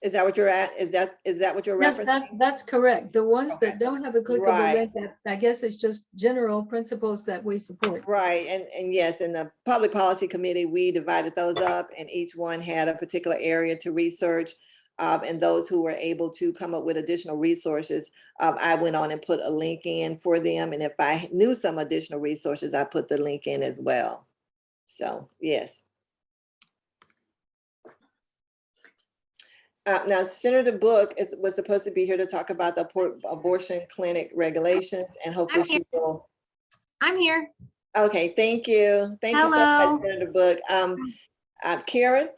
Is that what you're at? Is that what you're referencing? Yes, that's correct. The ones that don't have a clickable Right. link, I guess it's just general principles that we support. Right, and yes, in the Public Policy Committee, we divided those up and each one had a particular area to research. And those who were able to come up with additional resources, I went on and put a link in for them. And if I knew some additional resources, I put the link in as well. So, yes. Now, Senator Book was supposed to be here to talk about the abortion clinic regulations, and hopefully she will. I'm here. Okay, thank you. Thank you so Hello. much, Senator Book. Karen,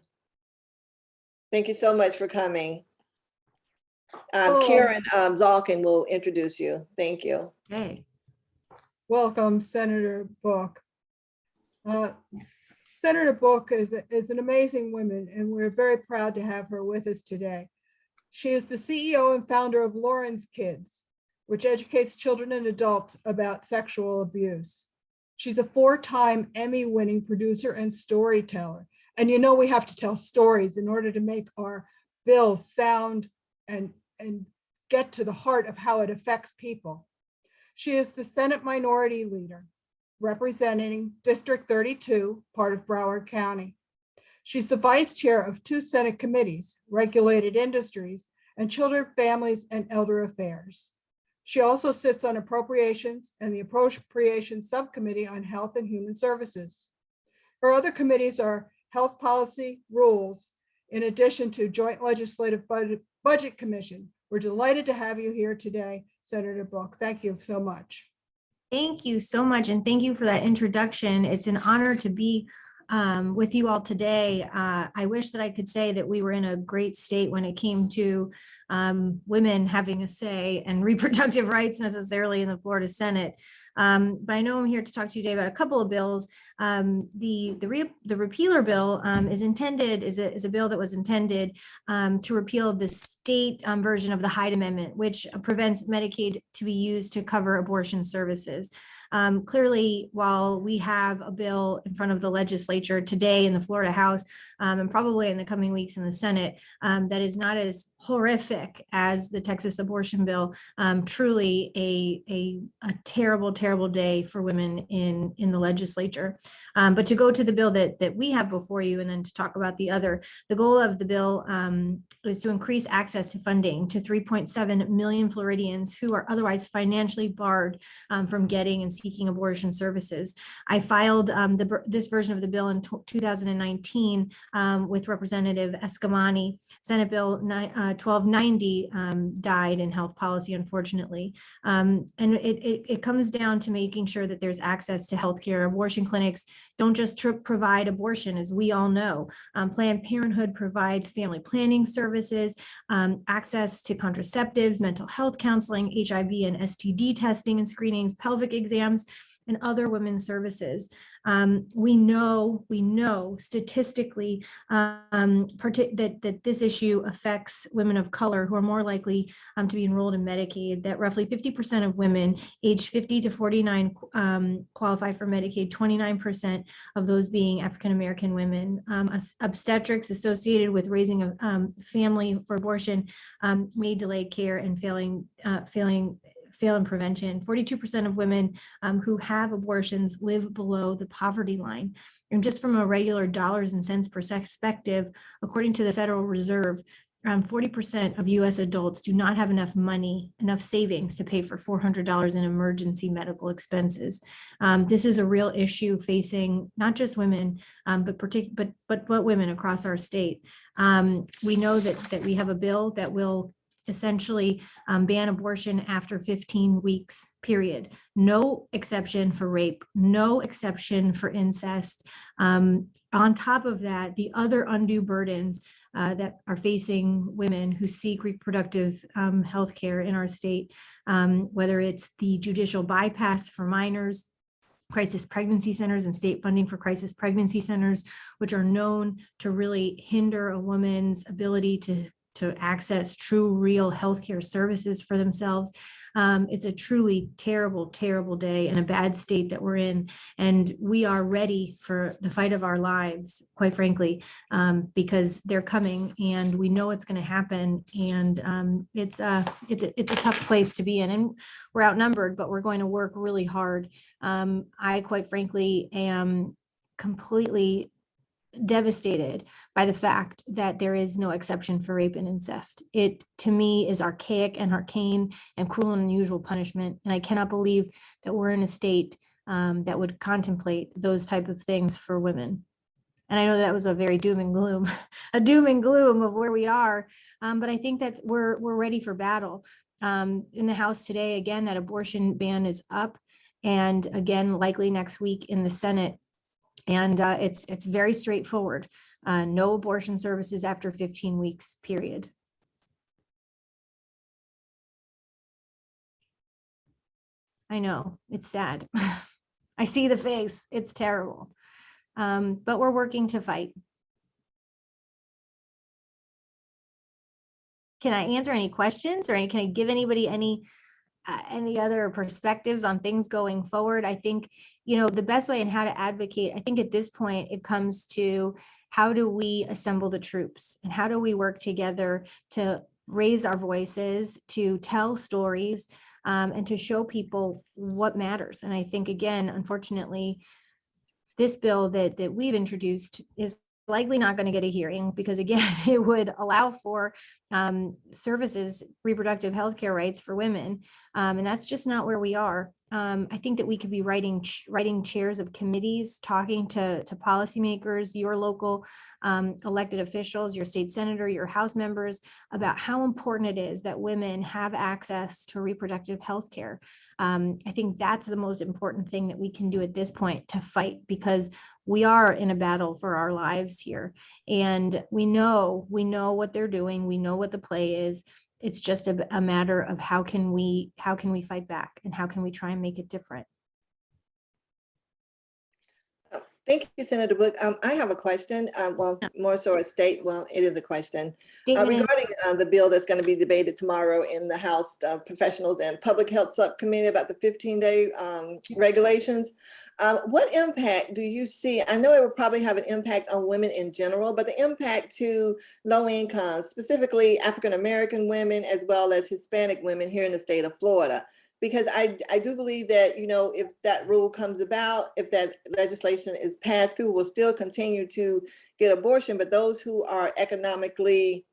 thank you so much for coming. Karen Zalkin will introduce you. Thank you. Hey. Welcome, Senator Book. Senator Book is an amazing woman, and we're very proud to have her with us today. She is the CEO and founder of Lauren's Kids, which educates children and adults about sexual abuse. She's a 4-time Emmy-winning producer and storyteller, And you know we have to tell stories in order to make our bills sound and get to the heart of how it affects people. She is the Senate Minority Leader, representing District 32, part of Broward County. She's the Vice Chair of 2 Senate committees, Regulated Industries and Children, Families, and Elder Affairs. She also sits on Appropriations and the Appropriations Subcommittee on Health and Human Services. Her other committees are Health Policy, Rules, in addition to Joint Legislative Budget Commission. We're delighted to have you here today, Senator Book. Thank you so much. Thank you so much. And thank you for that introduction. It's an honor to be with you all today. I wish that I could say that we were in a great state when it came to women having a say and reproductive rights necessarily in the Florida Senate. But I know I'm here to talk to you today about a couple of bills. The repealer bill is a bill that was intended to repeal the state version of the Hyde Amendment, which prevents Medicaid to be used to cover abortion services. Clearly, while we have a bill in front of the legislature today in the Florida House and probably in the coming weeks in the Senate that is not as horrific as the Texas abortion bill, truly a terrible, terrible day for women in the legislature. But to go to the bill that we have before you and then to talk about the other, the goal of the bill is to increase access to funding to 3.7 million Floridians who are otherwise financially barred from getting and seeking abortion services. I filed this version of the bill in 2019 with Representative Eskamani. Senate Bill 1290 died in health policy, unfortunately. And it comes down to making sure that there's access to healthcare. Abortion clinics don't just provide abortion, as we all know. Planned Parenthood provides family planning services, access to contraceptives, mental health counseling, HIV and STD testing and screenings, pelvic exams, and other women's services. We know statistically that this issue affects women of color who are more likely to be enrolled in Medicaid, that roughly 50% of women aged 50 to 49 qualify for Medicaid, 29% of those being African-American women. Obstetrics associated with raising a family for abortion may delay care and fail in prevention. 42% of women who have abortions live below the poverty line. And just from a regular dollars and cents perspective, according to the Federal Reserve, around 40% of US adults do not have enough money, enough savings to pay for $400 in emergency medical expenses. This is a real issue facing not just women, but women across our state. We know that we have a bill that will essentially ban abortion after 15 weeks, period. No exception for rape, no exception for incest. On top of that, the other undue burdens that are facing women who seek reproductive health care in our state, whether it's the judicial bypass for minors, crisis pregnancy centers and state funding for crisis pregnancy centers, which are known to really hinder a woman's ability to access true, real healthcare services for themselves. It's a truly terrible, terrible day and a bad state that we're in. And we are ready for the fight of our lives, quite frankly, because they're coming and we know it's going to happen. And it's a tough place to be in. And we're outnumbered, but we're going to work really hard. I, quite frankly, am completely devastated by the fact that there is no exception for rape and incest. It, to me, is archaic and arcane and cruel and unusual punishment. And I cannot believe that we're in a state that would contemplate those type of things for women. And I know that was a very doom and gloom of where we are. But I think that we're ready for battle. In the House today, again, that abortion ban is up. And again, likely next week in the Senate. And it's very straightforward. No abortion services after 15 weeks, period. I know, it's sad. I see the face, it's terrible. But we're working to fight. Can I answer any questions or can I give anybody any other perspectives on things going forward? I think, the best way and how to advocate, I think at this point, it comes to how do we assemble the troops? And how do we work together to raise our voices, to tell stories, and to show people what matters? And I think, again, unfortunately, this bill that we've introduced is likely not going to get a hearing because, again, it would allow for services, reproductive health care rights for women. And that's just not where we are. I think that we could be writing chairs of committees, talking to policymakers, your local elected officials, your state senator, your House members, about how important it is that women have access to reproductive health care. I think that's the most important thing that we can do at this point to fight, because we are in a battle for our lives here. And we know what they're doing. We know what the play is. It's just a matter of how can we fight back, and how can we try and make it different? Thank you, Senator Book. I have a question. Well, more so a state. Well, it is a question regarding the bill that's going to be debated tomorrow in the House Professionals and Public Health Subcommittee about the 15-day regulations. What impact do you see? I know it will probably have an impact on women in general, but the impact to low income, specifically African-American women, as well as Hispanic women here in the state of Florida. Because I do believe that, if that rule comes about, if that legislation is passed, people will still continue to get abortion, but those who are economically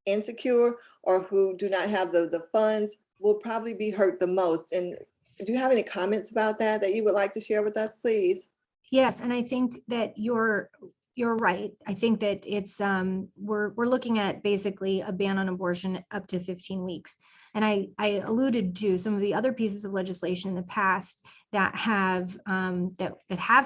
insecure or who do not have the funds will probably be hurt the most. And do you have any comments about that you would like to share with us, please? Yes, and I think that you're right. I think that it's we're looking at basically a ban on abortion up to 15 weeks. And I alluded to some of the other pieces of legislation in the past that have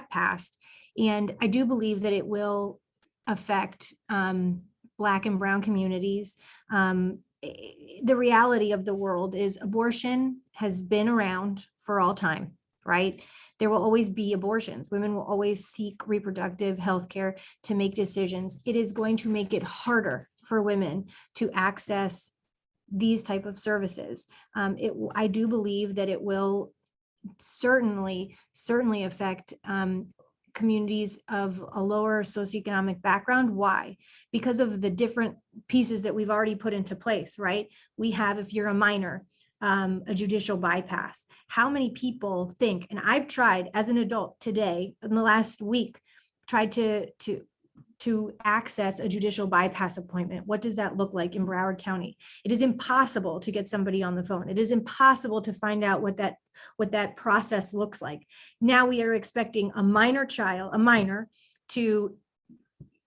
passed, and I do believe that it will affect Black and Brown communities. The reality of the world is abortion has been around for all time, right? There will always be abortions. Women will always seek reproductive health care to make decisions. It is going to make it harder for women to access these type of services. I do believe that it will certainly affect communities of a lower socioeconomic background. Why? Because of the different pieces that we've already put into place, right? We have, if you're a minor, a judicial bypass. How many people think, and I've tried as an adult today, in the last week, tried to access a judicial bypass appointment. What does that look like in Broward County? It is impossible to get somebody on the phone. It is impossible to find out what that process looks like. Now we are expecting a minor, to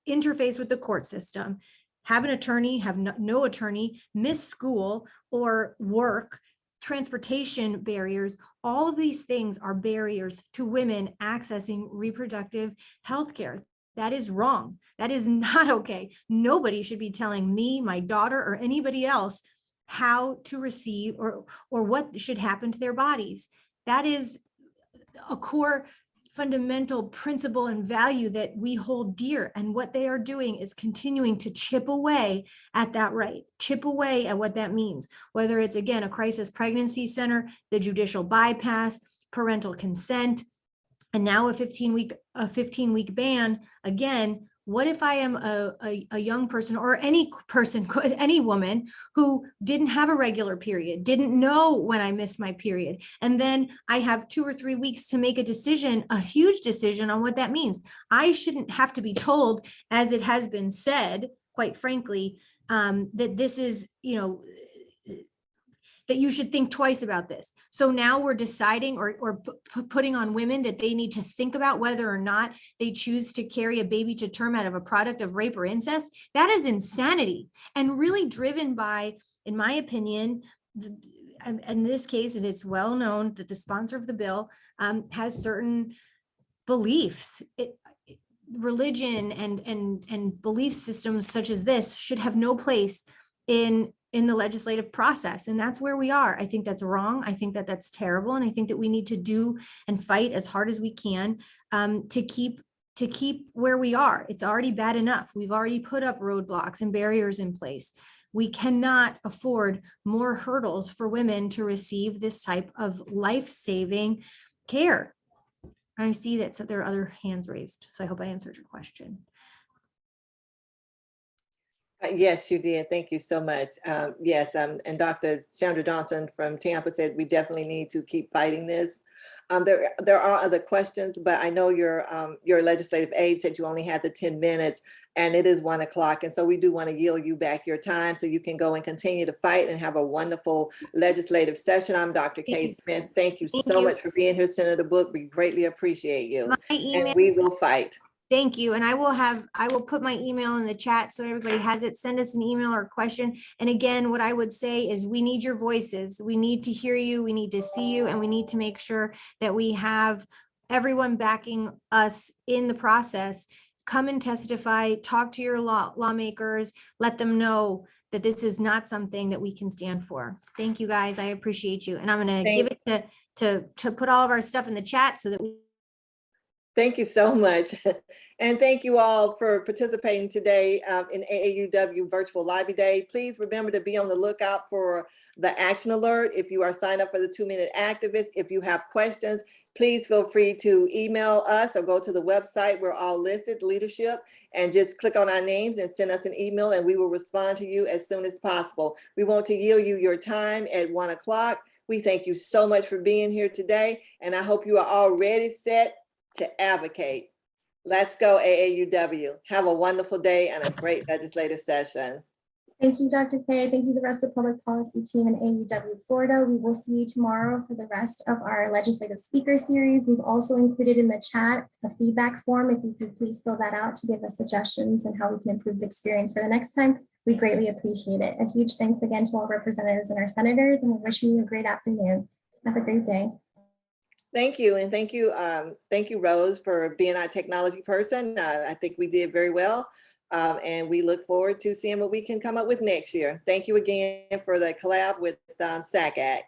interface with the court system, have an attorney, have no attorney, miss school or work, transportation barriers. All of these things are barriers to women accessing reproductive health care. That is wrong. That is not okay. Nobody should be telling me, my daughter, or anybody else how to receive or what should happen to their bodies. That is a core fundamental principle and value that we hold dear. And what they are doing is continuing to chip away at that right, chip away at what that means, whether it's, again, a crisis pregnancy center, the judicial bypass, parental consent, and now a 15-week ban. Again, what if I am a young person, or any woman who didn't have a regular period, didn't know when I missed my period, and then I have 2 or 3 weeks to make a decision, a huge decision on what that means. I shouldn't have to be told, as it has been said, quite frankly, that this is, that you should think twice about this. So now we're deciding or putting on women that they need to think about whether or not they choose to carry a baby to term out of a product of rape or incest. That is insanity, and really driven by, in my opinion, in this case, and it's well known that the sponsor of the bill has certain beliefs. Religion and belief systems such as this should have no place in the legislative process. And that's where we are. I think that's wrong. I think that that's terrible. And I think that we need to do and fight as hard as we can to keep where we are. It's already bad enough. We've already put up roadblocks and barriers in place. We cannot afford more hurdles for women to receive this type of life-saving care. I see that, so there are other hands raised. So I hope I answered your question. Yes, you did. Thank you so much. Yes, and Dr. Sandra Johnson from Tampa said we definitely need to keep fighting this. There are other questions, but I know your legislative aide said you only had the 10 minutes, and it is 1 o'clock, and so we do want to yield you back your time so you can go and continue to fight and have a wonderful legislative session. I'm Dr. Kay Smith. Thank you so much for being here, Senator Book. We greatly appreciate you, My and email, we will fight. thank you. And I will put my email in the chat so everybody has it. Send us an email or question. And again, what I would say is we need your voices. We need to hear you. We need to see you, and we need to make sure that we have everyone backing us in the process. Come and testify, talk to your lawmakers, let them know that this is not something that we can stand for. Thank you, guys. I appreciate you. And I'm going to give it to put all of our stuff in the chat so that we. Thank you so much. And thank you all for participating today in AAUW Virtual Lobby Day. Please remember to be on the lookout for the action alert. If you are signed up for the 2-minute activist, if you have questions, please feel free to email us or go to the website. We're all listed, leadership, and just click on our names and send us an email, and we will respond to you as soon as possible. We want to yield you your time at 1 o'clock. We thank you so much for being here today, and I hope you are all ready, set to advocate. Let's go, AAUW. Have a wonderful day and a great legislative session. Thank you, Dr. Kay. Thank you, the rest of the public policy team in AAUW Florida. We will see you tomorrow for the rest of our legislative speaker series. We've also included in the chat a feedback form. If you could please fill that out to give us suggestions and how we can improve the experience for the next time, we greatly appreciate it. A huge thanks again to all representatives and our senators, and we wish you a great afternoon. Have a great day. Thank you. And thank you, Rose, for being our technology person. I think we did very well. And we look forward to seeing what we can come up with next year. Thank you again for the collab with SACAC.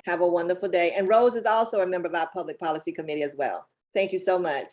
Have a wonderful day. And Rose is also a member of our Public Policy Committee as well. Thank you so much.